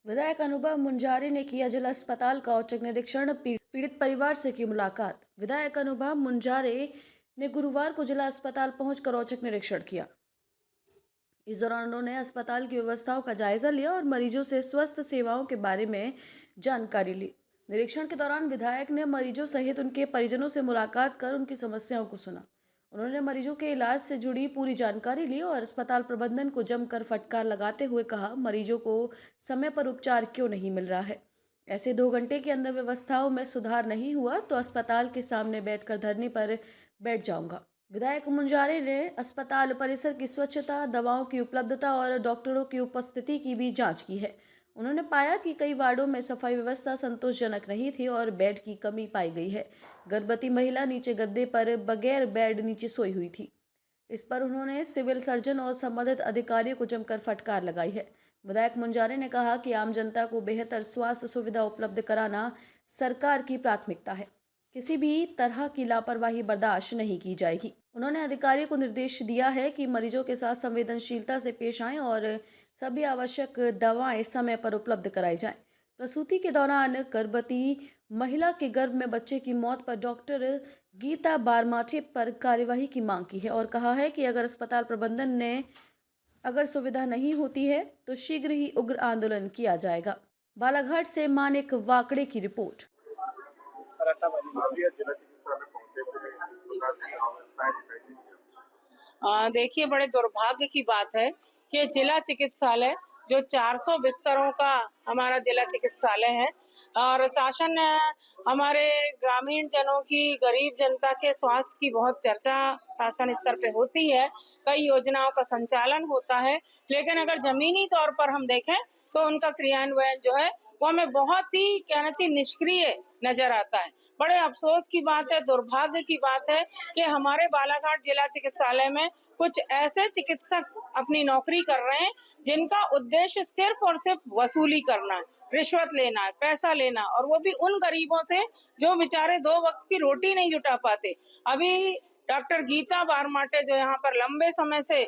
विधायक अनुभव मुंजारे ने किया जिला अस्पताल का औचक निरीक्षण। पीड़ित परिवार से की मुलाकात। विधायक अनुभव मुंजारे ने गुरुवार को जिला अस्पताल पहुंचकर औचक निरीक्षण किया। इस दौरान उन्होंने अस्पताल की व्यवस्थाओं का जायजा लिया और मरीजों से स्वास्थ्य सेवाओं के बारे में जानकारी ली। निरीक्षण के दौरान विधायक ने मरीजों सहित उनके परिजनों से मुलाकात कर उनकी समस्याओं को सुना। उन्होंने मरीजों के इलाज से जुड़ी पूरी जानकारी ली और अस्पताल प्रबंधन को जमकर फटकार लगाते हुए कहा, मरीजों को समय पर उपचार क्यों नहीं मिल रहा है। ऐसे 2 घंटे के अंदर व्यवस्थाओं में सुधार नहीं हुआ तो अस्पताल के सामने बैठकर धरने पर बैठ जाऊंगा। विधायक मुंजारे ने अस्पताल परिसर की स्वच्छता, दवाओं की उपलब्धता और डॉक्टरों की उपस्थिति की भी जांच की है। उन्होंने पाया कि कई वार्डों में सफाई व्यवस्था संतोषजनक नहीं थी और बेड की कमी पाई गई है। गर्भवती महिला नीचे गद्दे पर बगैर बेड नीचे सोई हुई थी। इस पर उन्होंने सिविल सर्जन और संबंधित अधिकारियों को जमकर फटकार लगाई है। विधायक मुंजारे ने कहा कि आम जनता को बेहतर स्वास्थ्य सुविधा उपलब्ध कराना सरकार की प्राथमिकता है। किसी भी तरह की लापरवाही बर्दाश्त नहीं की जाएगी। उन्होंने अधिकारियों को निर्देश दिया है कि मरीजों के साथ संवेदनशीलता से पेश आएं और सभी आवश्यक दवाएं समय पर उपलब्ध कराई जाएं। प्रसूति के दौरान गर्भवती महिला के गर्भ में बच्चे की मौत पर डॉक्टर गीता बारमाठे पर कार्यवाही की मांग की है और कहा है कि अगर अस्पताल प्रबंधन ने अगर सुविधा नहीं होती है तो शीघ्र ही उग्र आंदोलन किया जाएगा। बालाघाट से मानिक वाकड़े की रिपोर्ट। देखिए, बड़े दुर्भाग्य की बात है कि जिला चिकित्सालय जो 400 बिस्तरों का हमारा जिला चिकित्सालय है और शासन हमारे ग्रामीण जनों की, गरीब जनता के स्वास्थ्य की बहुत चर्चा शासन स्तर पे होती है, कई योजनाओं का संचालन होता है, लेकिन अगर जमीनी तौर पर हम देखें तो उनका क्रियान्वयन जो है वो हमें बहुत ही कहना चाहिए निष्क्रिय नजर आता है। बड़े अफसोस की बात है, दुर्भाग्य की बात है कि हमारे बालाघाट जिला चिकित्सालय में कुछ ऐसे चिकित्सक अपनी नौकरी कर रहे हैं जिनका उद्देश्य सिर्फ और सिर्फ वसूली करना है, रिश्वत लेना है, पैसा लेना, और वो भी उन गरीबों से जो बेचारे 2 वक्त की रोटी नहीं जुटा पाते। अभी डॉक्टर गीता बारमाटे जो यहाँ पर लंबे समय से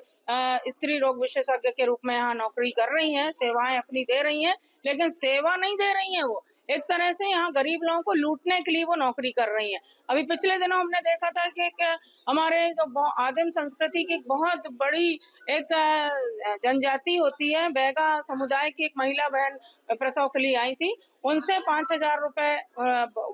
स्त्री रोग विशेषज्ञ के रूप में यहाँ नौकरी कर रही हैं, सेवाएं अपनी दे रही हैं, लेकिन सेवा नहीं दे रही हैं, वो एक तरह से यहाँ गरीब लोगों को लूटने के लिए वो नौकरी कर रही हैं। अभी पिछले दिनों हमने देखा था कि एक हमारे जो आदिम संस्कृति की बहुत बड़ी एक जनजाति होती है, बैगा समुदाय की एक महिला बहन प्रसव के लिए आई थी, उनसे 5,000 रुपए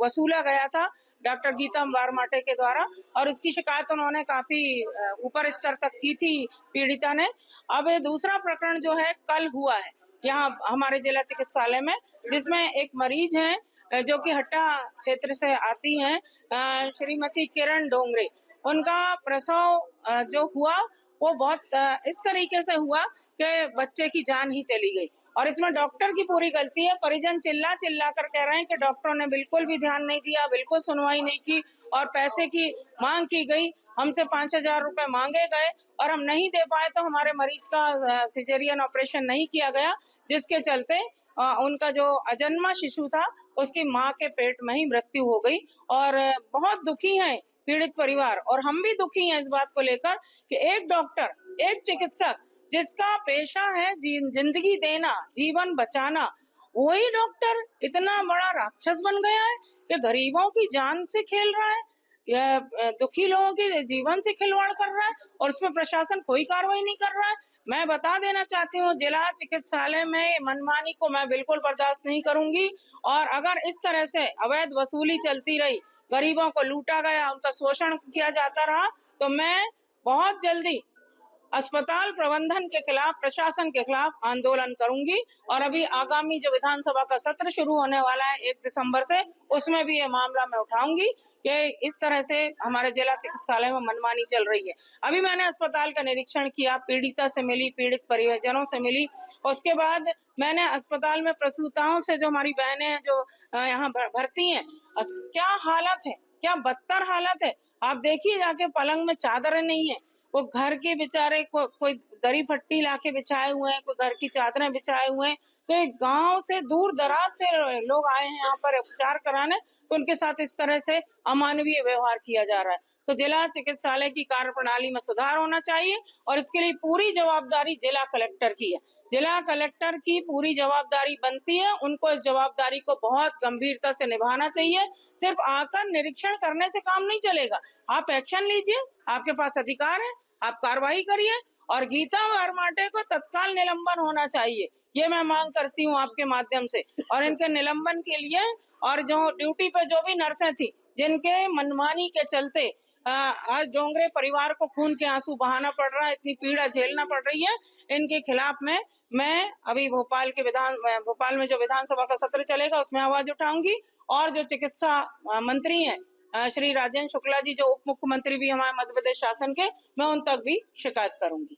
वसूला गया था डॉक्टर गीता बारमाटे के द्वारा, और उसकी शिकायत उन्होंने काफी ऊपर स्तर तक की थी पीड़िता ने। अब दूसरा प्रकरण जो है कल हुआ है यहाँ हमारे जिला चिकित्सालय में, जिसमें एक मरीज है जो कि हट्टा क्षेत्र से आती हैं, श्रीमती किरण डोंगरे। उनका प्रसव जो हुआ वो बहुत इस तरीके से हुआ कि बच्चे की जान ही चली गई, और इसमें डॉक्टर की पूरी गलती है। परिजन चिल्ला चिल्ला कर कह रहे हैं कि डॉक्टरों ने बिल्कुल भी ध्यान नहीं दिया, बिल्कुल सुनवाई नहीं की, और पैसे की मांग की गई, हमसे 5,000 रुपए मांगे गए और हम नहीं दे पाए तो हमारे मरीज का सिजेरियन ऑपरेशन नहीं किया गया, जिसके चलते उनका जो अजन्मा शिशु था उसकी माँ के पेट में ही मृत्यु हो गई। और बहुत दुखी है पीड़ित परिवार, और हम भी दुखी हैं इस बात को लेकर कि एक डॉक्टर, एक चिकित्सक जिसका पेशा है जिंदगी देना, जीवन बचाना, वही डॉक्टर इतना बड़ा राक्षस बन गया है कि गरीबों की जान से खेल रहा है, या दुखी लोगों के जीवन से खिलवाड़ कर रहा है, और उसमें प्रशासन कोई कार्रवाई नहीं कर रहा है। मैं बता देना चाहती हूँ, जिला चिकित्सालय में मनमानी को मैं बिल्कुल बर्दाश्त नहीं करूंगी, और अगर इस तरह से अवैध वसूली चलती रही, गरीबों को लूटा गया, उनका शोषण किया जाता रहा, तो मैं बहुत जल्दी अस्पताल प्रबंधन के खिलाफ, प्रशासन के खिलाफ आंदोलन करूंगी। और अभी आगामी जो विधानसभा का सत्र शुरू होने वाला है 1 दिसंबर से, उसमें भी ये मामला मैं उठाऊंगी कि इस तरह से हमारे जिला चिकित्सालय में मनमानी चल रही है। अभी मैंने अस्पताल का निरीक्षण किया, पीड़िता से मिली, पीड़ित परिजनों से मिली, उसके बाद मैंने अस्पताल में प्रसूताओं से, जो हमारी बहनें हैं जो यहाँ भर्ती हैं, क्या हालत है, क्या बदतर हालत है। आप देखिए जाके, पलंग में चादरें नहीं है, वो घर के बेचारे कोई दरी फट्टी लाके बिछाए हुए हैं, कोई घर की चादरें बिछाए हुए हैं। तो गांव से, दूर दराज से लोग आए हैं यहाँ पर उपचार कराने, तो उनके साथ इस तरह से अमानवीय व्यवहार किया जा रहा है। तो जिला चिकित्सालय की कार्यप्रणाली में सुधार होना चाहिए, और इसके लिए पूरी जवाबदारी जिला कलेक्टर की है। जिला कलेक्टर की पूरी जवाबदारी बनती है, उनको इस जवाबदारी को बहुत गंभीरता से निभाना चाहिए। सिर्फ आकर निरीक्षण करने से काम नहीं चलेगा, आप एक्शन लीजिए, आपके पास अधिकार है, आप कार्रवाई करिए और गीता वर्माटे को तत्काल निलंबन होना चाहिए, ये मैं मांग करती हूँ आपके माध्यम से। और इनके निलंबन के लिए और जो ड्यूटी पे जो भी नर्सें थी जिनके मनमानी के चलते आज डोंगरे परिवार को खून के आंसू बहाना पड़ रहा है, इतनी पीड़ा झेलना पड़ रही है, इनके खिलाफ में मैं अभी भोपाल में जो विधानसभा का सत्र चलेगा उसमें आवाज उठाऊंगी और जो चिकित्सा मंत्री हैं श्री राजेंद्र शुक्ला जी जो उप मुख्यमंत्री भी हमारे मध्य प्रदेश शासन के, मैं उन तक भी शिकायत करूंगी।